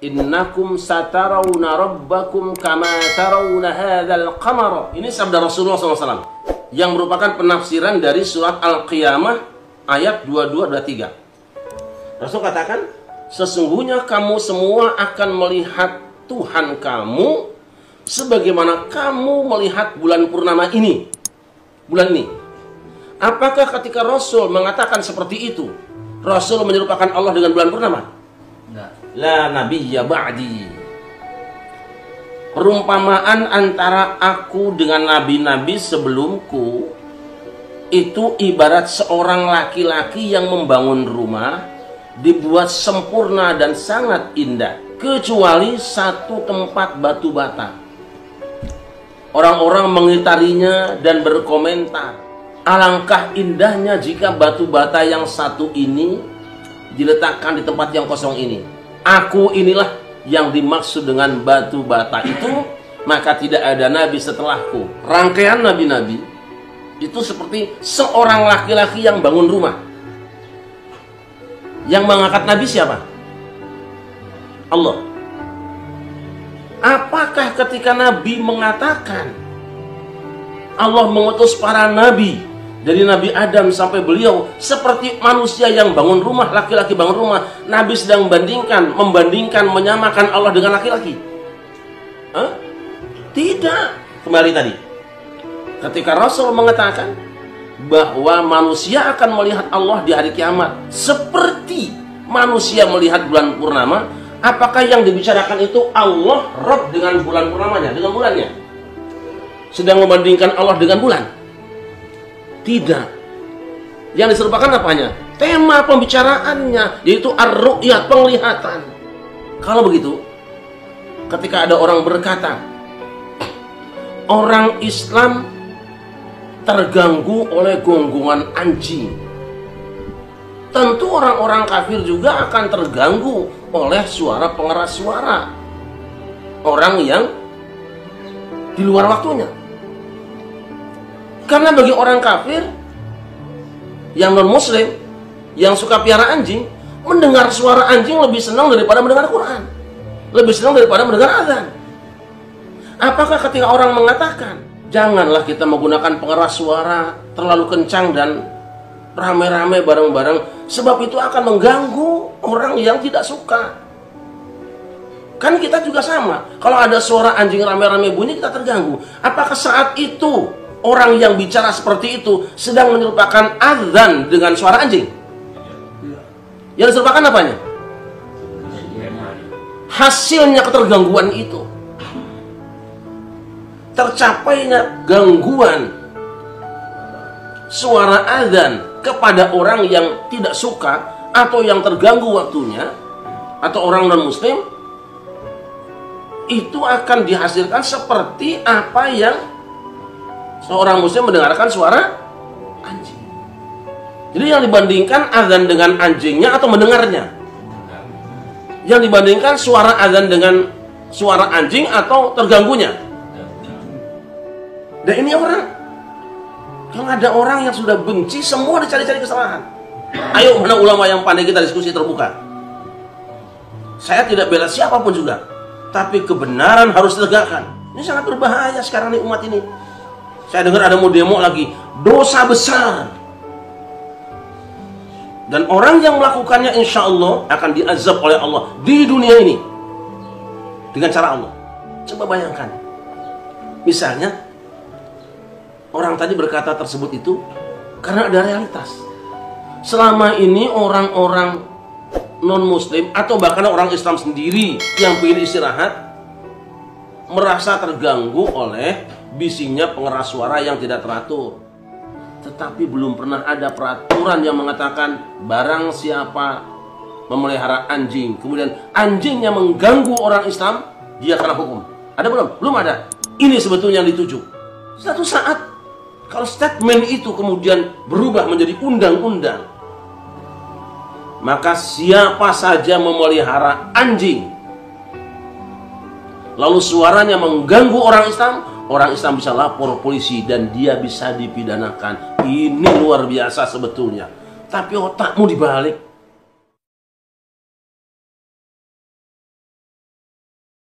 Innakum satarawna rabbakum kama tarawna hadzal qamar. Ini sabda Rasulullah SAW yang merupakan penafsiran dari surat Al-Qiyamah ayat 22-23. Rasul katakan, sesungguhnya kamu semua akan melihat Tuhan kamu sebagaimana kamu melihat bulan purnama ini. Bulan ini. Apakah ketika Rasul mengatakan seperti itu, Rasul menyerupakan Allah dengan bulan purnama? Enggak. La nabiyya ba'di. Perumpamaan antara aku dengan nabi-nabi sebelumku itu ibarat seorang laki-laki yang membangun rumah, dibuat sempurna dan sangat indah, kecuali satu tempat batu bata. Orang-orang mengitarinya dan berkomentar, alangkah indahnya jika batu bata yang satu ini diletakkan di tempat yang kosong ini. Aku inilah yang dimaksud dengan batu bata itu, maka tidak ada nabi setelahku. Rangkaian nabi-nabi itu seperti seorang laki-laki yang bangun rumah. Yang mengangkat nabi siapa? Allah. Apakah ketika nabi mengatakan Allah mengutus para nabi dari Nabi Adam sampai beliau seperti manusia yang bangun rumah, laki-laki bangun rumah, nabi sedang membandingkan, menyamakan Allah dengan laki-laki? Tidak. Kembali tadi, ketika Rasul mengatakan bahwa manusia akan melihat Allah di hari kiamat seperti manusia melihat bulan purnama, apakah yang dibicarakan itu Allah Rabb dengan bulan purnamanya, dengan bulannya? Sedang membandingkan Allah dengan bulan? Tidak. Yang diserupakan apanya? Tema pembicaraannya, yaitu ar-ru'yah, penglihatan. Kalau begitu, ketika ada orang berkata orang Islam terganggu oleh gonggongan anjing, tentu orang-orang kafir juga akan terganggu oleh suara pengeras suara orang yang di luar waktunya. Karena bagi orang kafir yang non-muslim, yang suka piara anjing, mendengar suara anjing lebih senang daripada mendengar Quran, lebih senang daripada mendengar azan. Apakah ketika orang mengatakan janganlah kita menggunakan pengeras suara terlalu kencang dan ramai-ramai bareng-bareng, sebab itu akan mengganggu orang yang tidak suka? Kan kita juga sama, kalau ada suara anjing ramai-ramai bunyi kita terganggu. Apakah saat itu orang yang bicara seperti itu sedang menyerupakan azan dengan suara anjing? Yang diserupakan apanya? Hasilnya ketergangguan itu, tercapainya gangguan suara azan kepada orang yang tidak suka atau yang terganggu waktunya atau orang non-muslim, itu akan dihasilkan seperti apa yang seorang muslim mendengarkan suara anjing. Jadi yang dibandingkan azan dengan anjingnya atau mendengarnya? Yang dibandingkan suara azan dengan suara anjing atau terganggunya? Dan ini orang, kalau ada orang yang sudah benci, semua dicari-cari kesalahan. Ayo, mana ulama yang pandai, kita diskusi terbuka. Saya tidak bela siapapun juga, tapi kebenaran harus ditegakkan. Ini sangat berbahaya sekarang nih umat ini. Saya dengar ada mau demo lagi, dosa besar. Dan orang yang melakukannya insya Allah akan diazab oleh Allah di dunia ini dengan cara Allah. Coba bayangkan, misalnya orang tadi berkata tersebut itu karena ada realitas. Selama ini orang-orang non-muslim atau bahkan orang Islam sendiri yang ingin istirahat merasa terganggu oleh bisingnya pengeras suara yang tidak teratur. Tetapi belum pernah ada peraturan yang mengatakan barang siapa memelihara anjing, kemudian anjingnya mengganggu orang Islam, dia kena hukum. Ada belum? Belum ada. Ini sebetulnya yang dituju. Suatu saat kalau statement itu kemudian berubah menjadi undang-undang, maka siapa saja memelihara anjing lalu suaranya mengganggu orang Islam bisa lapor polisi dan dia bisa dipidanakan. Ini luar biasa sebetulnya. Tapi otakmu dibalik.